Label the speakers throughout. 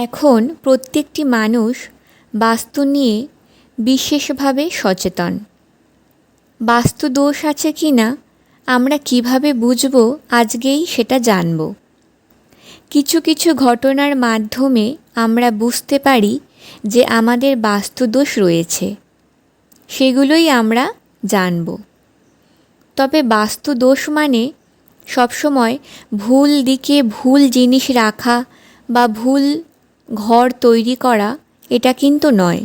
Speaker 1: এখন প্রত্যেকটি মানুষ বাস্তু নিয়ে বিশেষভাবে সচেতন। বাস্তু দোষ আছে কি না আমরা কিভাবে বুঝব, আজকেই সেটা জানব। কিছু কিছু ঘটনার মাধ্যমে আমরা বুঝতে পারি যে আমাদের বাস্তু দোষ রয়েছে, সেগুলোই আমরা জানব। তবে বাস্তু দোষ মানে সবসময় ভুল দিকে ভুল জিনিস রাখা বা ভুল ঘর তৈরি করা, এটা কিন্তু নয়।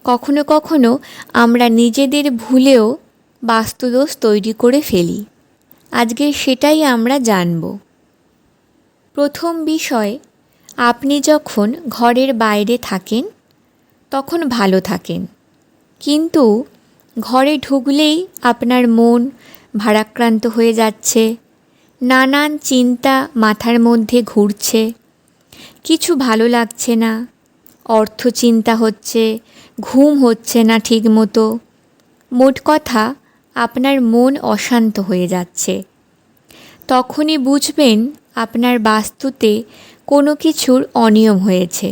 Speaker 1: কখনো কখনো আমরা নিজেদের ভুলেও বাস্তুদোষ তৈরি করে ফেলি। আজকে সেটাই আমরা জানব। প্রথম বিষয়, আপনি যখন ঘরের বাইরে থাকেন তখন ভালো থাকেন, কিন্তু ঘরে ঢুকলেই আপনার মন ভারাক্রান্ত হয়ে যাচ্ছে, নানান চিন্তা মাথার মধ্যে ঘুরছে, কিছু ভালো লাগছে না, অর্থ চিন্তা হচ্ছে, ঘুম হচ্ছে না ঠিক মতো। মোট কথা, আপনার মন অশান্ত হয়ে যাচ্ছে। তখনই বুঝবেন আপনার বাস্তুতে কোনো কিছুর অনিয়ম হয়েছে।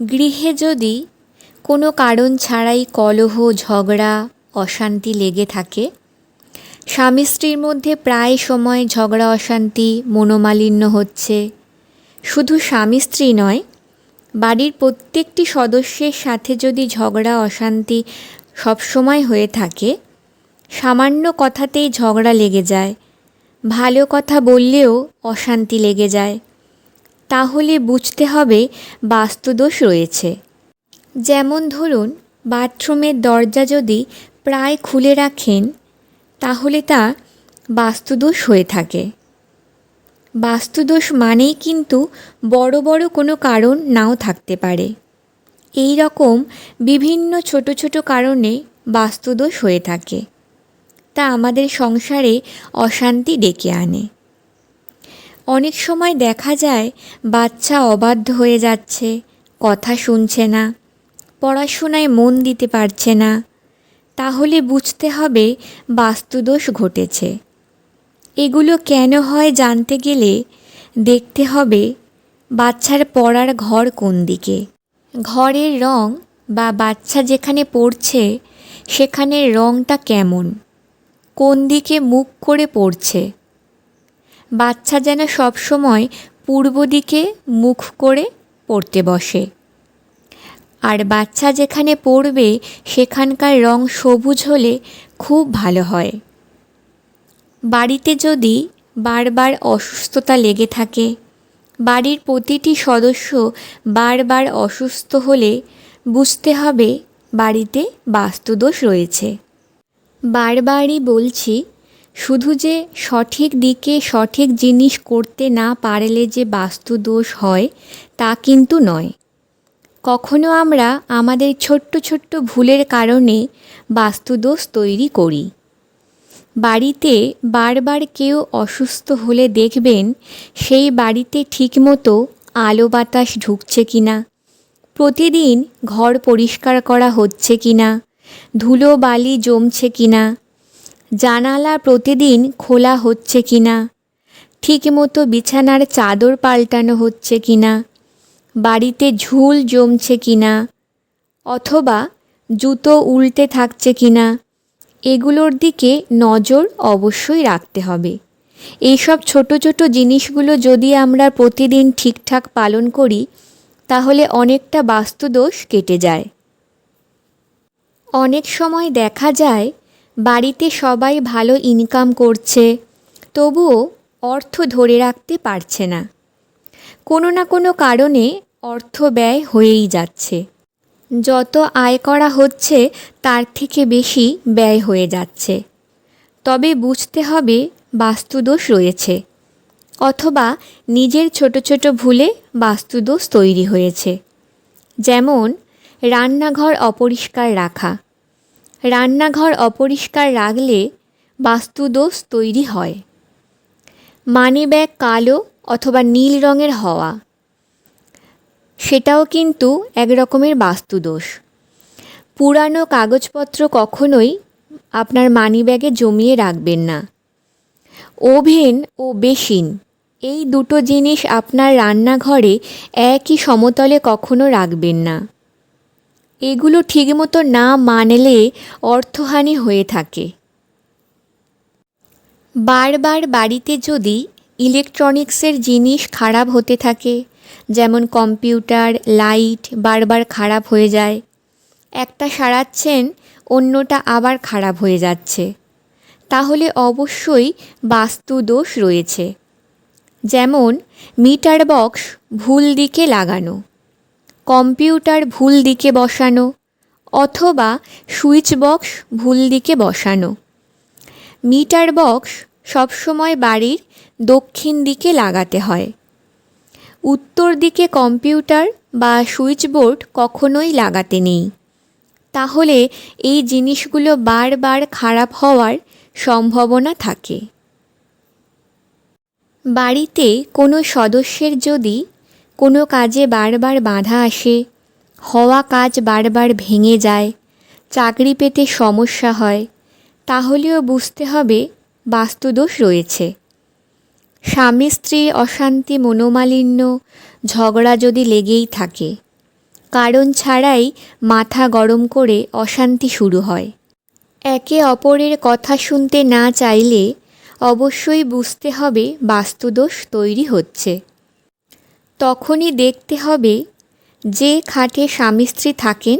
Speaker 1: গৃহে যদি কোনো কারণ ছাড়াই কলহ, ঝগড়া, অশান্তি লেগে থাকে, স্বামী স্ত্রীর মধ্যে প্রায় সময় ঝগড়া, অশান্তি, মনোমালিন্য হচ্ছে, শুধু স্বামী স্ত্রী নয়, বাড়ির প্রত্যেকটি সদস্যের সাথে যদি ঝগড়া, অশান্তি সবসময় হয়ে থাকে, সামান্য কথাতেই ঝগড়া লেগে যায়, ভালো কথা বললেও অশান্তি লেগে যায়, তাহলে বুঝতে হবে বাস্তুদোষ রয়েছে। যেমন ধরুন, বাথরুমের দরজা যদি প্রায় খুলে রাখেন, তাহলে তা বাস্তুদোষ হয়ে থাকে। বাস্তুদোষ মানেই কিন্তু বড় বড় কোনো কারণ নাও থাকতে পারে। এই রকম বিভিন্ন ছোট ছোট কারণে বাস্তুদোষ হয়ে থাকে, তা আমাদের সংসারে অশান্তি ডেকে আনে। অনেক সময় দেখা যায় বাচ্চা অবাধ্য হয়ে যাচ্ছে, কথা শুনছে না, পড়াশোনায় মন দিতে পারছে না, তাহলে বুঝতে হবে বাস্তুদোষ ঘটেছে। এগুলো কেন হয় জানতে গেলে দেখতে হবে বাচ্চার পড়ার ঘর কোন দিকে, ঘরের রং বা বাচ্চা যেখানে পড়ছে সেখানের রংটা কেমন, কোন দিকে মুখ করে পড়ছে। বাচ্চা যেন সবসময় পূর্ব দিকে মুখ করে পড়তে বসে, আর বাচ্চা যেখানে পড়বে সেখানকার রং সবুজ হলে খুব ভালো হয়। বাড়িতে যদি বারবার অসুস্থতা লেগে থাকে, বাড়ির প্রতিটি সদস্য বারবার অসুস্থ হলে বুঝতে হবে বাড়িতে বাস্তুদোষ রয়েছে। বারবারই বলছি, শুধু যে সঠিক দিকে সঠিক জিনিস করতে না পারলে যে বাস্তুদোষ হয় তা কিন্তু নয়। কখনো আমরা আমাদের ছোট্ট ছোট্ট ভুলের কারণে বাস্তুদোষ তৈরি করি। বাড়িতে বারবার কেউ অসুস্থ হলে দেখবেন সেই বাড়িতে ঠিকমতো আলো বাতাস ঢুকছে কিনা, প্রতিদিন ঘর পরিষ্কার করা হচ্ছে কিনা, ধুলো বালি জমছে কিনা, জানালা প্রতিদিন খোলা হচ্ছে কিনা, ঠিকমতো বিছানার চাদর পাল্টানো হচ্ছে কিনা, বাড়িতে ঝুল জমছে কিনা, অথবা জুতো উল্টে থাকছে কিনা, এগুলোর দিকে নজর অবশ্যই রাখতে হবে। এইসব ছোট ছোট জিনিসগুলো যদি আমরা প্রতিদিন ঠিকঠাক পালন করি, তাহলে অনেকটা বাস্তুদোষ কেটে যায়। অনেক সময় দেখা যায় বাড়িতে সবাই ভালো ইনকাম করছে, তবুও অর্থ ধরে রাখতে পারছে না। কোনো না কোনো কারণে অর্থ ব্যয় হয়েই যাচ্ছে। যত আয় করা হচ্ছে তার থেকে বেশি ব্যয় হয়ে যাচ্ছে। তবে বুঝতে হবে বাস্তুদোষ রয়েছে, অথবা নিজের ছোট ছোট ভুলে বাস্তুদোষ তৈরি হয়েছে। যেমন রান্নাঘর অপরিষ্কার রাখা। রান্নাঘর অপরিষ্কার রাখলে বাস্তুদোষ তৈরি হয়। মানিব্যাগ কালো অথবা নীল রঙের হওয়া, সেটাও কিন্তু এক রকমের বাস্তুদোষ। পুরানো কাগজপত্র কখনোই আপনার মানিব্যাগে জমিয়ে রাখবেন না। ওভেন ও বেসিন এই দুটো জিনিস আপনার রান্নাঘরে একই সমতলে কখনো রাখবেন না। এগুলো ঠিকমতো না মানলে অর্থহানি হয়ে থাকে। বারবার বাড়িতে যদি ইলেকট্রনিক্সের জিনিস খারাপ হতে থাকে, যেমন কম্পিউটার, লাইট বারবার খারাপ হয়ে যায়, একটা সারাচ্ছেন অন্যটা আবার খারাপ হয়ে যাচ্ছে, তাহলে অবশ্যই বাস্তুদোষ রয়েছে। যেমন মিটার বক্স ভুল দিকে লাগানো, কম্পিউটার ভুল দিকে বসানো, অথবা সুইচ বক্স ভুল দিকে বসানো। মিটার বক্স সবসময় বাড়ির দক্ষিণ দিকে লাগাতে হয়। উত্তর দিকে কম্পিউটার বা সুইচ বোর্ড কখনোই লাগাতে নেই, তাহলে এই জিনিসগুলো বারবার খারাপ হওয়ার সম্ভাবনা থাকে। বাড়িতে কোনো সদস্যের যদি কোনো কাজে বারবার বাধা আসে, হওয়া কাজ বারবার ভেঙে যায়, চাকরি পেতে সমস্যা হয়, তাহলেও বুঝতে হবে বাস্তুদোষ রয়েছে। স্বামী স্ত্রীর অশান্তি, মনোমালিন্য, ঝগড়া যদি লেগেই থাকে, কারণ ছাড়াই মাথা গরম করে অশান্তি শুরু হয়, একে অপরের কথা শুনতে না চাইলে অবশ্যই বুঝতে হবে বাস্তুদোষ তৈরি হচ্ছে। তখনই দেখতে হবে যে খাটে স্বামী স্ত্রী থাকেন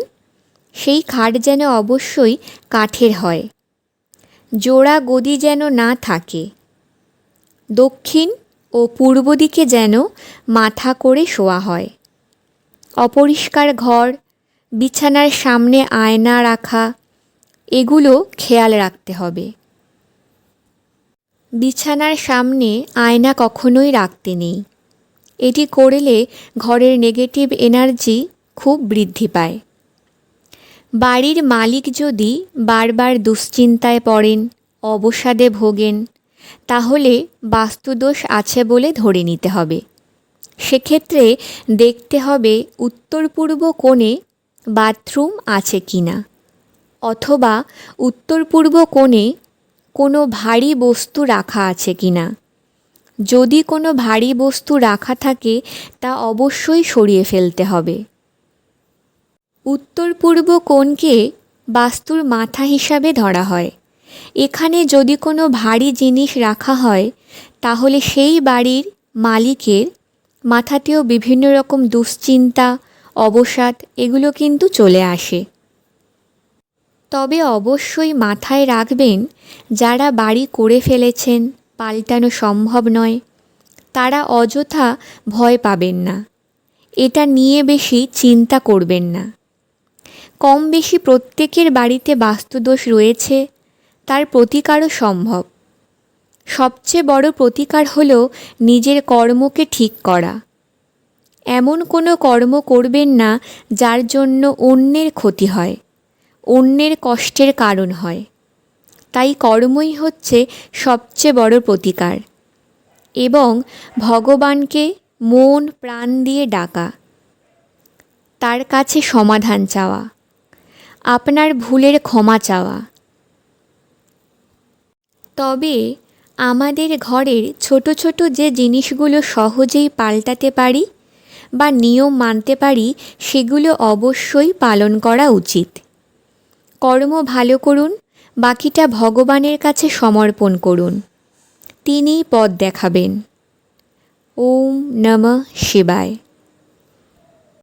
Speaker 1: সেই খাট যেন অবশ্যই কাঠের হয়, জোড়া গদি যেন না থাকে, দক্ষিণ ও পূর্ব দিকে যেন মাথা করে শোয়া হয়। অপরিষ্কার ঘর, বিছানার সামনে আয়না রাখা, এগুলো খেয়াল রাখতে হবে। বিছানার সামনে আয়না কখনোই রাখতে নেই। এটি করলে ঘরের নেগেটিভ এনার্জি খুব বৃদ্ধি পায়। বাড়ির মালিক যদি বারবার দুশ্চিন্তায় পড়েন, অবসাদে ভোগেন, তাহলে বাস্তুদোষ আছে বলে ধরে নিতে হবে। সেক্ষেত্রে দেখতে হবে উত্তর পূর্ব কোণে বাথরুম আছে কিনা, অথবা উত্তর পূর্ব কোণে কোনো ভারী বস্তু রাখা আছে কিনা। যদি কোনো ভারী বস্তু রাখা থাকে তা অবশ্যই সরিয়ে ফেলতে হবে। উত্তর পূর্ব কোণকে বাস্তুর মাথা হিসাবে ধরা হয়। এখানে যদি কোনো ভারী জিনিস রাখা হয় তাহলে সেই বাড়ির মালিকের মাথাতেও বিভিন্ন রকম দুশ্চিন্তা, অবসাদ এগুলো কিন্তু চলে আসে। তবে অবশ্যই মাথায় রাখবেন, যারা বাড়ি করে ফেলেছেন, পাল্টানো সম্ভব নয়, তারা অযথা ভয় পাবেন না, এটা নিয়ে বেশি চিন্তা করবেন না। কম বেশি প্রত্যেকের বাড়িতে বাস্তুদোষ রয়েছে, তার প্রতিকারও সম্ভব। সবচেয়ে বড় প্রতিকার হলো নিজের কর্মকে ঠিক করা। এমন কোনো কর্ম করবেন না যার জন্য অন্যের ক্ষতি হয়, অন্যের কষ্টের কারণ হয়। তাই কর্মই হচ্ছে সবচেয়ে বড় প্রতিকার। এবং ভগবানকে মন প্রাণ দিয়ে ডাকা, তার কাছে সমাধান চাওয়া, আপনার ভুলের ক্ষমা চাওয়া। তবে আমাদের ঘরের ছোট ছোট যে জিনিসগুলো সহজেই পাল্টাতে পারি বা নিয়ম মানতে পারি, সেগুলো অবশ্যই পালন করা উচিত। কর্ম ভালো করুন, বাকিটা ভগবানের কাছে সমর্পণ করুন, তিনিই পথ দেখাবেন। ওম নমঃ শিবায়।